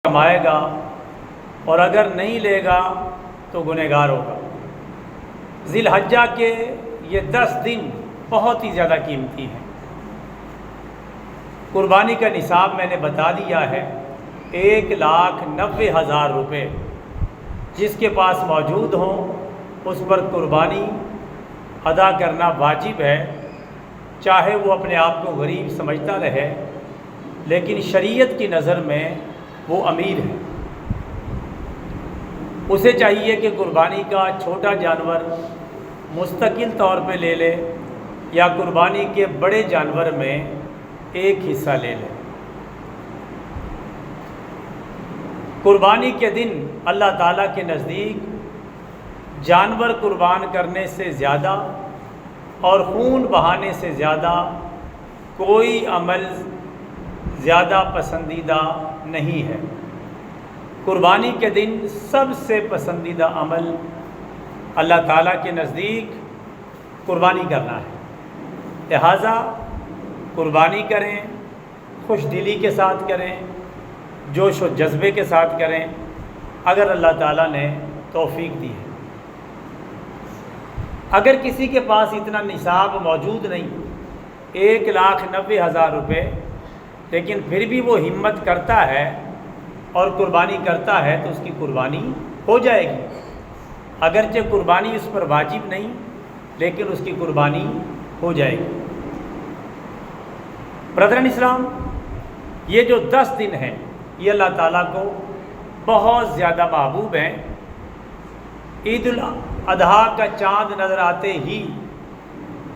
کمائے گا اور اگر نہیں لے گا تو گنہگار ہوگا۔ ذی الحجہ کے یہ 10 دن بہت ہی زیادہ قیمتی ہیں۔ قربانی کا نصاب میں نے بتا دیا ہے 1,90,000 روپے۔ جس کے پاس موجود ہوں اس پر قربانی ادا کرنا واجب ہے، چاہے وہ اپنے آپ کو غریب سمجھتا رہے، لیکن شریعت کی نظر میں وہ امیر ہے۔ اسے چاہیے کہ قربانی کا چھوٹا جانور مستقل طور پہ لے لے یا قربانی کے بڑے جانور میں ایک حصہ لے لے۔ قربانی کے دن اللہ تعالیٰ کے نزدیک جانور قربان کرنے سے زیادہ اور خون بہانے سے زیادہ کوئی عمل زیادہ پسندیدہ نہیں ہے۔ قربانی کے دن سب سے پسندیدہ عمل اللہ تعالیٰ کے نزدیک قربانی کرنا ہے، لہٰذا قربانی کریں، خوش دلی کے ساتھ کریں، جوش و جذبے کے ساتھ کریں، اگر اللہ تعالیٰ نے توفیق دی ہے۔ اگر کسی کے پاس اتنا نصاب موجود نہیں، 1,90,000 روپے، لیکن پھر بھی وہ ہمت کرتا ہے اور قربانی کرتا ہے تو اس کی قربانی ہو جائے گی، اگرچہ قربانی اس پر واجب نہیں، لیکن اس کی قربانی ہو جائے گی۔ برادران اسلام، یہ جو 10 دن ہیں یہ اللہ تعالیٰ کو بہت زیادہ محبوب ہیں۔ عید الاضحیٰ کا چاند نظر آتے ہی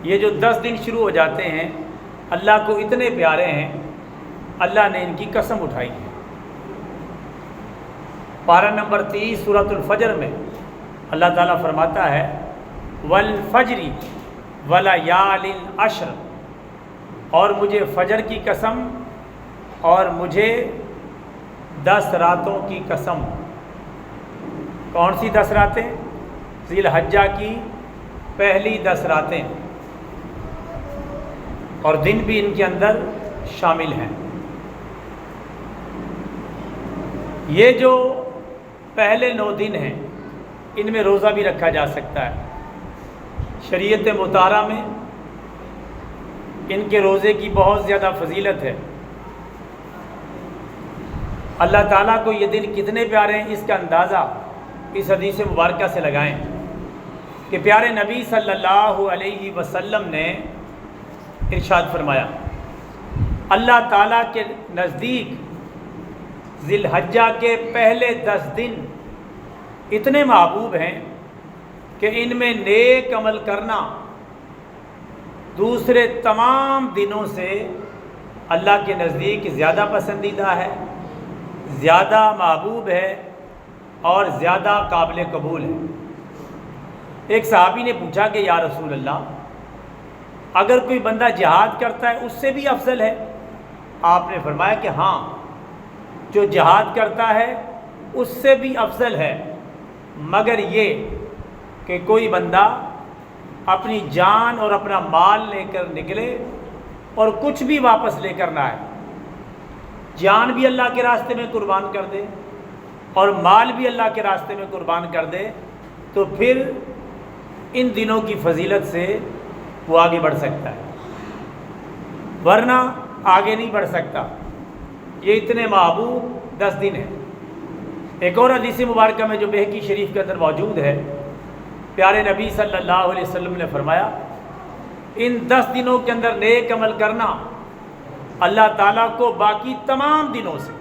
یہ جو 10 دن شروع ہو جاتے ہیں اللہ کو اتنے پیارے ہیں، اللہ نے ان کی قسم اٹھائی ہے۔ پارہ نمبر 30 سورۃ الفجر میں اللہ تعالیٰ فرماتا ہے والفجر ولیال عشر، اور مجھے فجر کی قسم اور مجھے 10 راتوں کی قسم۔ کون سی 10 راتیں؟ ذی الحجہ کی پہلی 10 راتیں، اور دن بھی ان کے اندر شامل ہیں۔ یہ جو پہلے 9 دن ہیں ان میں روزہ بھی رکھا جا سکتا ہے۔ شریعت مطہرہ میں ان کے روزے کی بہت زیادہ فضیلت ہے۔ اللہ تعالیٰ کو یہ دن کتنے پیارے ہیں اس کا اندازہ اس حدیث مبارکہ سے لگائیں کہ پیارے نبی صلی اللہ علیہ وسلم نے ارشاد فرمایا، اللہ تعالیٰ کے نزدیک ذی الحجہ کے پہلے 10 دن اتنے محبوب ہیں کہ ان میں نیک عمل کرنا دوسرے تمام دنوں سے اللہ کے نزدیک زیادہ پسندیدہ ہے، زیادہ محبوب ہے اور زیادہ قابل قبول ہے۔ ایک صحابی نے پوچھا کہ یا رسول اللہ، اگر کوئی بندہ جہاد کرتا ہے اس سے بھی افضل ہے؟ آپ نے فرمایا کہ ہاں، جو جہاد کرتا ہے اس سے بھی افضل ہے، مگر یہ کہ کوئی بندہ اپنی جان اور اپنا مال لے کر نکلے اور کچھ بھی واپس لے کر نہ آئے، جان بھی اللہ کے راستے میں قربان کر دے اور مال بھی اللہ کے راستے میں قربان کر دے، تو پھر ان دنوں کی فضیلت سے وہ آگے بڑھ سکتا ہے، ورنہ آگے نہیں بڑھ سکتا۔ یہ اتنے محبوب 10 دن ہیں۔ ایک اور حدیث مبارکہ میں جو بہقی شریف کے اندر موجود ہے، پیارے نبی صلی اللہ علیہ وسلم نے فرمایا ان 10 دنوں کے اندر نیک عمل کرنا اللہ تعالیٰ کو باقی تمام دنوں سے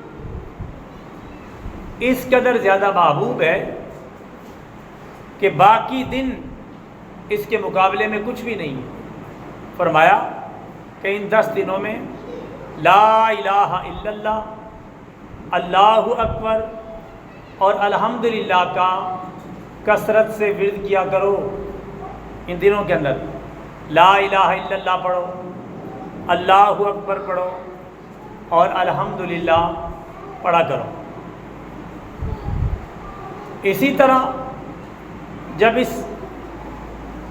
اس قدر زیادہ محبوب ہے کہ باقی دن اس کے مقابلے میں کچھ بھی نہیں ہے۔ فرمایا کہ ان 10 دنوں میں لا الہ الا اللہ، اللہ اکبر اور الحمدللہ کا کثرت سے ورد کیا کرو۔ ان دنوں کے اندر لا الہ الا اللہ پڑھو، اللہ اکبر پڑھو اور الحمدللہ پڑھا کرو۔ اسی طرح جب اس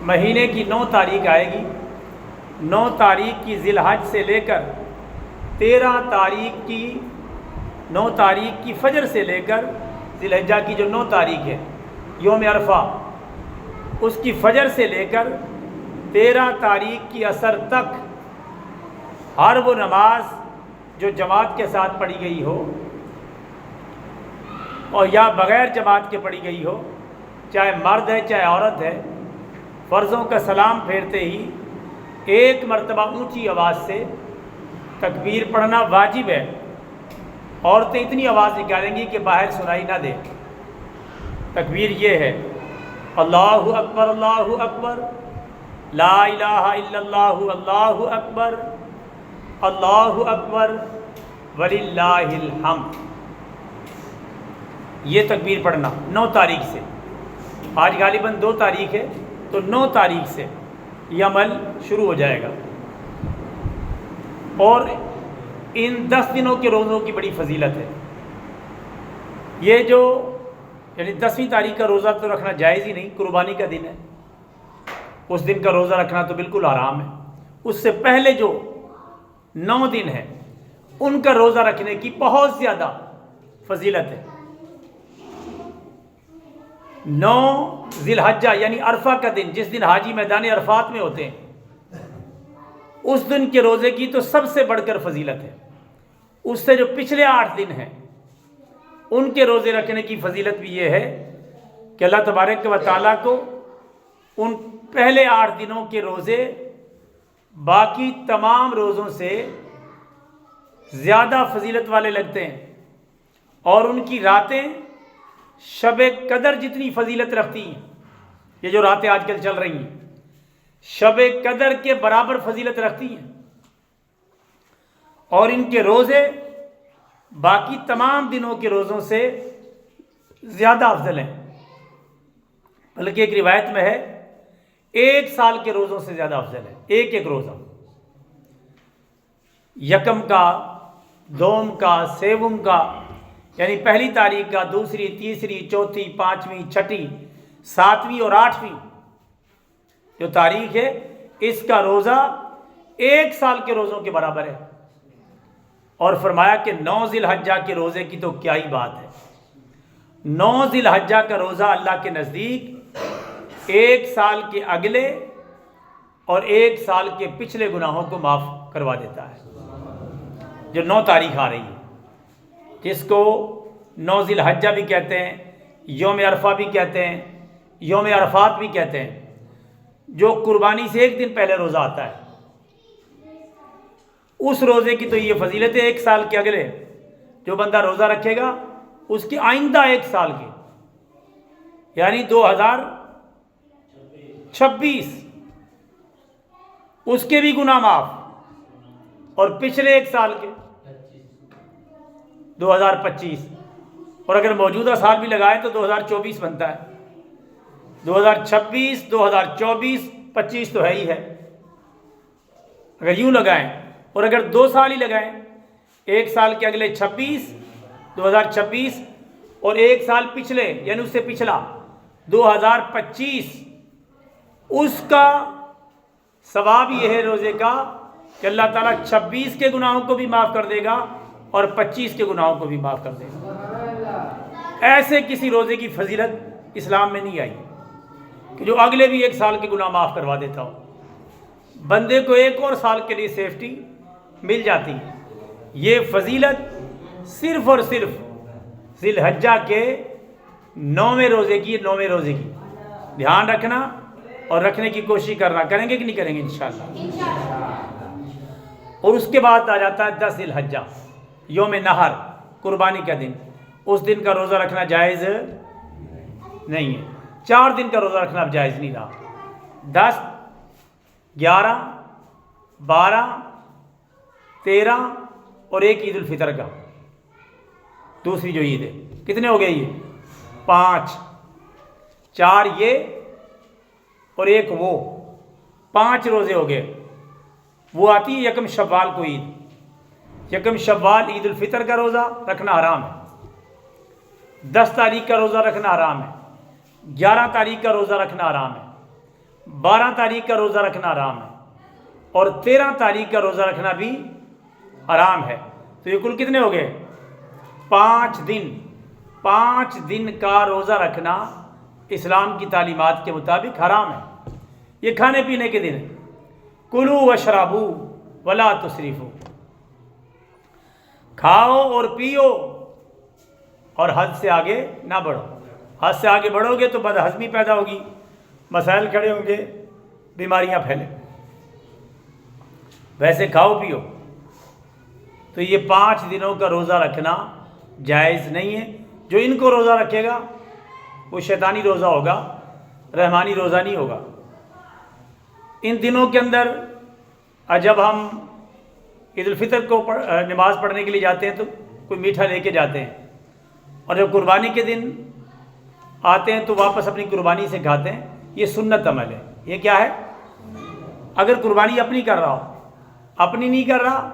مہینے کی 9 تاریخ آئے گی، 9 تاریخ کی ذی الحج سے لے کر 13 تاریخ کی 9 تاریخ کی فجر سے لے کر ذی الحجہ کی جو 9 تاریخ ہے یوم عرفہ، اس کی فجر سے لے کر 13 تاریخ کی عصر تک ہر وہ نماز جو جماعت کے ساتھ پڑھی گئی ہو اور یا بغیر جماعت کے پڑھی گئی ہو، چاہے مرد ہے چاہے عورت ہے، فرضوں کا سلام پھیرتے ہی ایک مرتبہ اونچی آواز سے تکبیر پڑھنا واجب ہے۔ عورتیں اتنی آواز نکالیں گی کہ باہر سنائی نہ دے۔ تکبیر یہ ہے: اللہ اکبر اللہ اکبر، لا الہ الا اللہ، اللہ اکبر، اللہ اکبر وللہ الحمد۔ یہ تکبیر پڑھنا 9 تاریخ سے، آج غالباً 2 تاریخ ہے تو 9 تاریخ سے یہ عمل شروع ہو جائے گا۔ اور ان 10 دنوں کے روزوں کی بڑی فضیلت ہے۔ یہ جو یعنی 10ویں تاریخ کا روزہ تو رکھنا جائز ہی نہیں، قربانی کا دن ہے، اس دن کا روزہ رکھنا تو بالکل حرام ہے۔ اس سے پہلے جو 9 دن ہیں ان کا روزہ رکھنے کی بہت زیادہ فضیلت ہے۔ 9 ذی الحجہ یعنی عرفہ کا دن، جس دن حاجی میدان عرفات میں ہوتے ہیں، اس دن کے روزے کی تو سب سے بڑھ کر فضیلت ہے۔ اس سے جو پچھلے 8 دن ہیں ان کے روزے رکھنے کی فضیلت بھی یہ ہے کہ اللہ تبارک و تعالیٰ کو ان پہلے 8 دنوں کے روزے باقی تمام روزوں سے زیادہ فضیلت والے لگتے ہیں، اور ان کی راتیں شب قدر جتنی فضیلت رکھتی ہیں۔ یہ جو راتیں آج کل چل رہی ہیں شب قدر کے برابر فضیلت رکھتی ہیں، اور ان کے روزے باقی تمام دنوں کے روزوں سے زیادہ افضل ہیں۔ بلکہ ایک روایت میں ہے 1 سال کے روزوں سے زیادہ افضل ہے، ایک روزہ، یکم کا، دوم کا، سیوم کا، یعنی پہلی تاریخ کا، دوسری، تیسری، چوتھی، 5ویں، 6ٹھی، 7ویں اور 8ویں جو تاریخ ہے، اس کا روزہ 1 سال کے روزوں کے برابر ہے۔ اور فرمایا کہ 9 ذی الحجہ کے روزے کی تو کیا ہی بات ہے۔ 9 ذی الحجہ کا روزہ اللہ کے نزدیک 1 سال کے اگلے اور 1 سال کے پچھلے گناہوں کو معاف کروا دیتا ہے۔ جو 9 تاریخ آ رہی ہے، جس کو 9 ذی الحجہ بھی کہتے ہیں، یوم عرفہ بھی کہتے ہیں، یوم عرفات بھی کہتے ہیں، جو قربانی سے 1 دن پہلے روزہ آتا ہے، اس روزے کی تو یہ فضیلت ہے 1 سال کے اگلے جو بندہ روزہ رکھے گا اس کی آئندہ 1 سال کی یعنی 2026 اس کے بھی گناہ معاف، اور پچھلے 1 سال کے 2025، اور اگر موجودہ سال بھی لگائے تو 2024 بنتا ہے۔ 2026 2024 25 تو ہے ہی ہے اگر یوں لگائیں، اور اگر 2 سال ہی لگائیں، 1 سال کے اگلے 2026 اور 1 سال پچھلے یعنی اس سے پچھلا 2025، اس کا ثواب یہ ہے روزے کا کہ اللہ تعالیٰ 26 کے گناہوں کو بھی معاف کر دے گا اور 25 کے گناہوں کو بھی معاف کر دے گا۔ ایسے کسی روزے کی فضیلت اسلام میں نہیں آئی کہ جو اگلے بھی 1 سال کے گناہ معاف کروا دیتا ہو۔ بندے کو 1 اور سال کے لیے سیفٹی مل جاتی ہے۔ یہ فضیلت صرف اور صرف ذی الحجہ کے 9ویں روزے کی، 9ویں روزے کی دھیان رکھنا اور رکھنے کی کوشش کرنا۔ کریں گے کہ نہیں کریں گے انشاءاللہ۔ اور اس کے بعد آ جاتا ہے 10 ذی الحجہ، یوم نحر، قربانی کا دن۔ اس دن کا روزہ رکھنا جائز نہیں ہے، 4 دن کا روزہ رکھنا اب جائز نہیں رہا، 10 11 12 13 اور ایک عید الفطر کا، دوسری جو عید ہے۔ کتنے ہو گئے یہ؟ 5، 4 یہ اور ایک وہ، 5 روزے ہو گئے۔ وہ آتی ہے یکم شوال کو عید، یکم شوال عید الفطر کا روزہ رکھنا حرام ہے، 10 تاریخ کا روزہ رکھنا حرام ہے، 11 تاریخ کا روزہ رکھنا حرام ہے، 12 تاریخ کا روزہ رکھنا حرام ہے، اور 13 تاریخ کا روزہ رکھنا بھی حرام ہے۔ تو یہ کل کتنے ہو گئے؟ 5 دن کا روزہ رکھنا اسلام کی تعلیمات کے مطابق حرام ہے۔ یہ کھانے پینے کے دن ہے۔ کلوا واشربوا ولا تسرفوا، کھاؤ اور پیو اور حد سے آگے نہ بڑھو۔ حد سے آگے بڑھو گے تو بدہضمی پیدا ہوگی، مسائل کھڑے ہوں گے، بیماریاں پھیلیں۔ ویسے کھاؤ پیو۔ تو یہ 5 دنوں کا روزہ رکھنا جائز نہیں ہے۔ جو ان کو روزہ رکھے گا وہ شیطانی روزہ ہوگا، رحمانی روزہ نہیں ہوگا۔ ان دنوں کے اندر جب ہم عید الفطر کو نماز پڑھنے کے لیے جاتے ہیں تو کوئی میٹھا لے کے جاتے ہیں، اور جب قربانی کے دن آتے ہیں تو واپس اپنی قربانی سے کھاتے ہیں۔ یہ سنت عمل ہے۔ یہ کیا ہے؟ اگر قربانی اپنی کر رہا ہو، اپنی نہیں کر رہا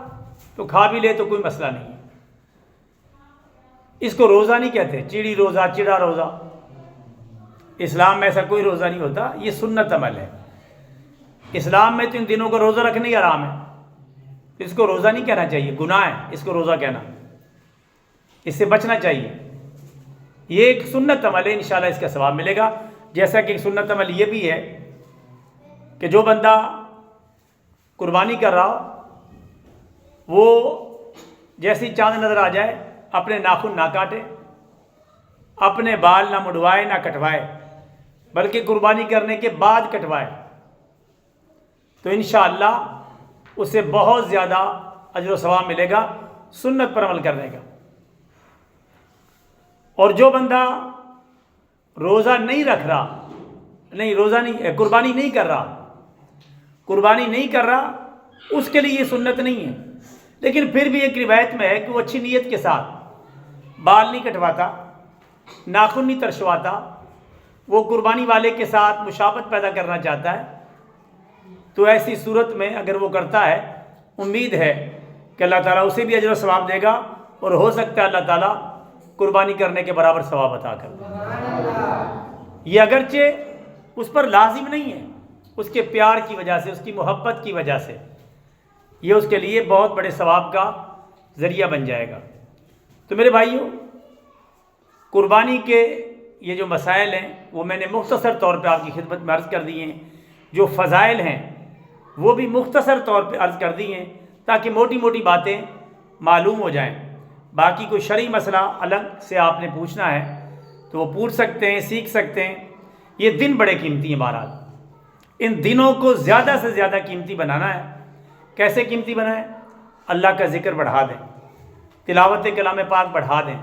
تو کھا بھی لے تو کوئی مسئلہ نہیں ہے۔ اس کو روزہ نہیں کہتے، چیڑی روزہ، چڑا روزہ۔ اسلام میں ایسا کوئی روزہ نہیں ہوتا، یہ سنت عمل ہے۔ اسلام میں تو ان دنوں کو روزہ رکھنا ہی حرام ہے۔ اس کو روزہ نہیں کہنا چاہیے، گناہ ہے اس کو روزہ کہنا، اس سے بچنا چاہیے۔ یہ ایک سنت عمل ہے، انشاءاللہ اس کا ثواب ملے گا۔ جیسا کہ ایک سنت عمل یہ بھی ہے کہ جو بندہ قربانی کر رہا ہو وہ جیسی چاند نظر آ جائے اپنے ناخن نہ کاٹے، اپنے بال نہ مڈوائے نہ کٹوائے، بلکہ قربانی کرنے کے بعد کٹوائے، تو انشاءاللہ اسے بہت زیادہ اجر و ثواب ملے گا سنت پر عمل کرنے کا۔ اور جو بندہ روزہ نہیں رکھ رہا، قربانی نہیں کر رہا، اس کے لیے یہ سنت نہیں ہے۔ لیکن پھر بھی ایک روایت میں ہے کہ وہ اچھی نیت کے ساتھ بال نہیں کٹواتا، ناخن نہیں ترشواتا، وہ قربانی والے کے ساتھ مشابہت پیدا کرنا چاہتا ہے، تو ایسی صورت میں اگر وہ کرتا ہے، امید ہے کہ اللہ تعالیٰ اسے بھی اجر و ثواب دے گا، اور ہو سکتا ہے اللہ تعالیٰ قربانی کرنے کے برابر ثواب عطا کر دے۔ یہ اگرچہ اس پر لازم نہیں ہے، اس کے پیار کی وجہ سے، اس کی محبت کی وجہ سے یہ اس کے لیے بہت بڑے ثواب کا ذریعہ بن جائے گا۔ تو میرے بھائیوں، قربانی کے یہ جو مسائل ہیں وہ میں نے مختصر طور پہ آپ کی خدمت میں عرض کر دی ہیں۔ جو فضائل ہیں وہ بھی مختصر طور پہ عرض کر دی ہیں تاکہ موٹی موٹی باتیں معلوم ہو جائیں۔ باقی کوئی شرعی مسئلہ الگ سے آپ نے پوچھنا ہے تو وہ پوچھ سکتے ہیں، سیکھ سکتے ہیں۔ یہ دن بڑے قیمتی ہیں، بہرحال ان دنوں کو زیادہ سے زیادہ قیمتی بنانا ہے۔ کیسے قیمتی بنائیں؟ اللہ کا ذکر بڑھا دیں، تلاوت کلام پاک بڑھا دیں،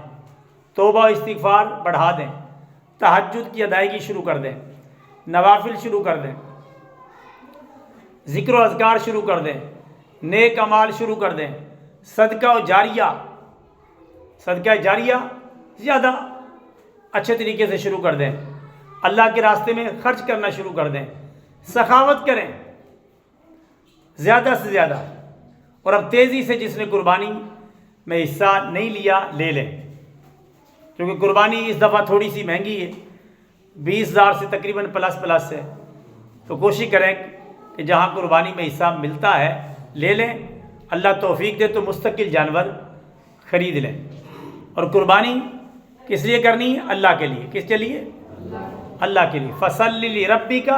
توبہ و استغفار بڑھا دیں، تہجد کی ادائیگی شروع کر دیں، نوافل شروع کر دیں، ذکر و اذکار شروع کر دیں، نیک اعمال شروع کر دیں، صدقہ جاریہ زیادہ اچھے طریقے سے شروع کر دیں، اللہ کے راستے میں خرچ کرنا شروع کر دیں، سخاوت کریں زیادہ سے زیادہ۔ اور اب تیزی سے جس نے قربانی میں حصہ نہیں لیا لے لیں، کیونکہ قربانی اس دفعہ تھوڑی سی مہنگی ہے، 20,000 سے تقریباً پلس ہے۔ تو کوشش کریں کہ جہاں قربانی میں حصہ ملتا ہے لے لیں، اللہ توفیق دے تو مستقل جانور خرید لیں۔ اور قربانی کس لیے کرنی ہے؟ اللہ کے لیے۔ کس کے لیے؟ اللہ کے لیے۔ فَصَلِّ لِرَبِّكَ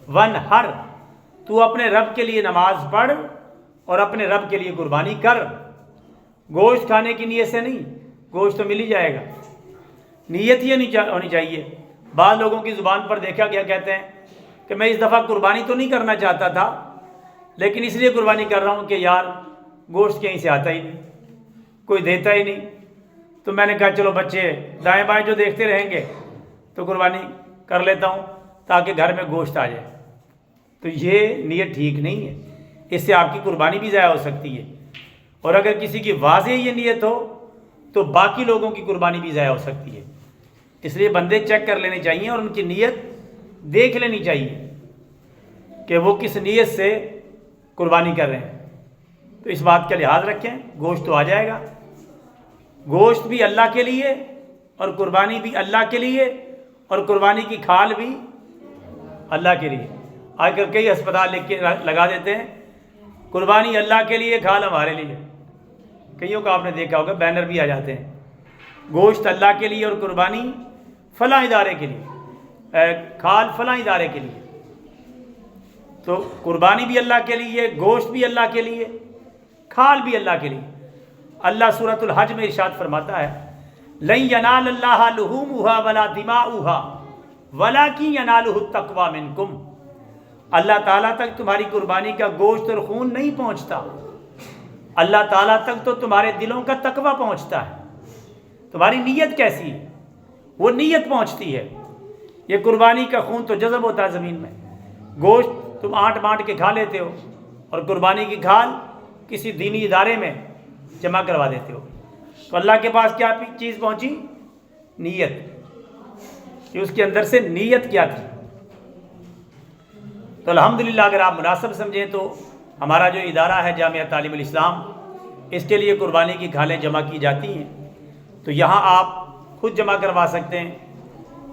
وَانْحَرْ، تو اپنے رب کے لیے نماز پڑھ اور اپنے رب کے لیے قربانی کر۔ گوشت کھانے کی نیت سے نہیں، گوشت تو مل ہی جائے گا، نیت یہ نہیں ہونی چاہیے۔ بعض لوگوں کی زبان پر دیکھا گیا کہتے ہیں کہ میں اس دفعہ قربانی تو نہیں کرنا چاہتا تھا لیکن اس لیے قربانی کر رہا ہوں کہ یار گوشت کہیں سے آتا ہی نہیں، کوئی دیتا ہی نہیں، تو میں نے کہا چلو بچے دائیں بائیں جو دیکھتے رہیں گے تو قربانی کر لیتا ہوں تاکہ گھر میں گوشت آ جائے۔ تو یہ نیت ٹھیک نہیں ہے، اس سے آپ کی قربانی بھی ضائع ہو سکتی ہے، اور اگر کسی کی واضح یہ نیت ہو تو باقی لوگوں کی قربانی بھی ضائع ہو سکتی ہے۔ اس لیے بندے چیک کر لینے چاہیے اور ان کی نیت دیکھ لینی چاہیے کہ وہ کس نیت سے قربانی کر رہے ہیں۔ تو اس بات کا لحاظ رکھیں، گوشت تو آ جائے گا، گوشت بھی اللہ کے لیے اور قربانی بھی اللہ کے لیے، اور قربانی کی کھال بھی اللہ کے لیے۔ آج کل کئی ہسپتال لکھ کے لگا دیتے ہیں قربانی اللہ کے لیے، کھال ہمارے لیے۔ کئیوں کا آپ نے دیکھا ہوگا بینر بھی آ جاتے ہیں۔ گوشت اللہ کے لیے اور قربانی فلاں ادارے کے لیے، کھال فلاں ادارے کے لیے۔ تو قربانی بھی اللہ کے لیے، گوشت بھی اللہ کے لیے، کھال بھی اللہ کے لیے۔ اللہ سورۃ الحج میں ارشاد فرماتا ہے لن ینال اللہ لحومها ولا دماؤها ولکن ینالہ التقوی منکم۔ اللہ تعالیٰ تک تمہاری قربانی کا گوشت اور خون نہیں پہنچتا، اللہ تعالیٰ تک تو تمہارے دلوں کا تقوی پہنچتا ہے، تمہاری نیت کیسی ہے وہ نیت پہنچتی ہے۔ یہ قربانی کا خون تو جذب ہوتا ہے زمین میں، گوشت تم آنٹ بانٹ کے کھا لیتے ہو، اور قربانی کی کھال کسی دینی ادارے میں جمع کروا دیتے ہو۔ تو اللہ کے پاس کیا چیز پہنچی؟ نیت، کہ اس کے اندر سے نیت کیا تھی۔ تو الحمدللہ اگر آپ مناسب سمجھیں تو ہمارا جو ادارہ ہے جامعہ تعلیم الاسلام، اس کے لیے قربانی کی کھالیں جمع کی جاتی ہیں۔ تو یہاں آپ خود جمع کروا سکتے ہیں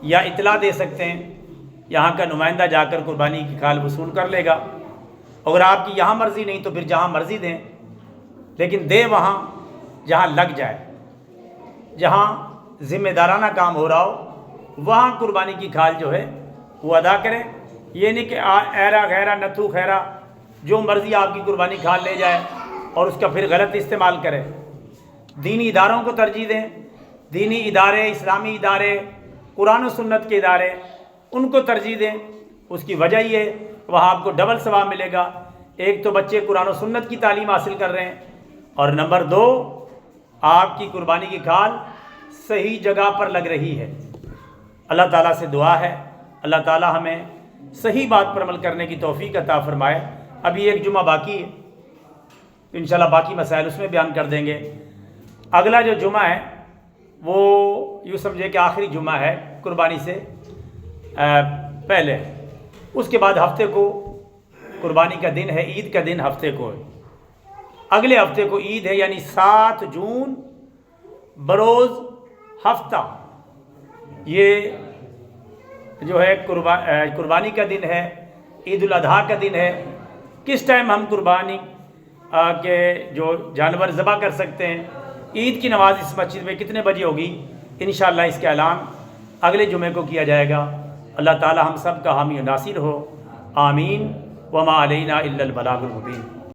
یا اطلاع دے سکتے ہیں، یہاں کا نمائندہ جا کر قربانی کی کھال وصول کر لے گا۔ اگر آپ کی یہاں مرضی نہیں تو پھر جہاں مرضی دیں، لیکن دیں وہاں جہاں لگ جائے، جہاں ذمہ دارانہ کام ہو رہا ہو وہاں قربانی کی کھال جو ہے وہ ادا کریں۔ یہ نہیں کہ ایرا غیرہ نتھو خیرہ جو مرضی آپ کی قربانی کھال لے جائے اور اس کا پھر غلط استعمال کرے۔ دینی اداروں کو ترجیح دیں، دینی ادارے، اسلامی ادارے، قرآن و سنت کے ادارے، ان کو ترجیح دیں۔ اس کی وجہ یہ ہے وہاں آپ کو ڈبل ثواب ملے گا، ایک تو بچے قرآن و سنت کی تعلیم حاصل کر رہے ہیں، اور نمبر دو آپ کی قربانی کی کھال صحیح جگہ پر لگ رہی ہے۔ اللہ تعالیٰ سے دعا ہے اللہ تعالیٰ ہمیں صحیح بات پر عمل کرنے کی توفیق عطا فرمائے۔ ابھی ایک جمعہ باقی ہے، انشاءاللہ باقی مسائل اس میں بیان کر دیں گے۔ اگلا جو جمعہ ہے وہ یوں سمجھے کہ آخری جمعہ ہے قربانی سے پہلے، اس کے بعد ہفتے کو قربانی کا دن ہے، عید کا دن ہفتے کو ہے، اگلے ہفتے کو عید ہے، یعنی 7 جون بروز ہفتہ یہ جو ہے قربانی کا دن ہے، عید الاضحیٰ کا دن ہے۔ کس ٹائم ہم قربانی کے جو جانور ذبح کر سکتے ہیں، عید کی نماز اس مسجد میں کتنے بجے ہوگی، انشاءاللہ اس کا اعلان اگلے جمعے کو کیا جائے گا۔ اللہ تعالی ہم سب کا حامی و ناصر ہو، آمین۔ وما علینا الا البلاغ المبین۔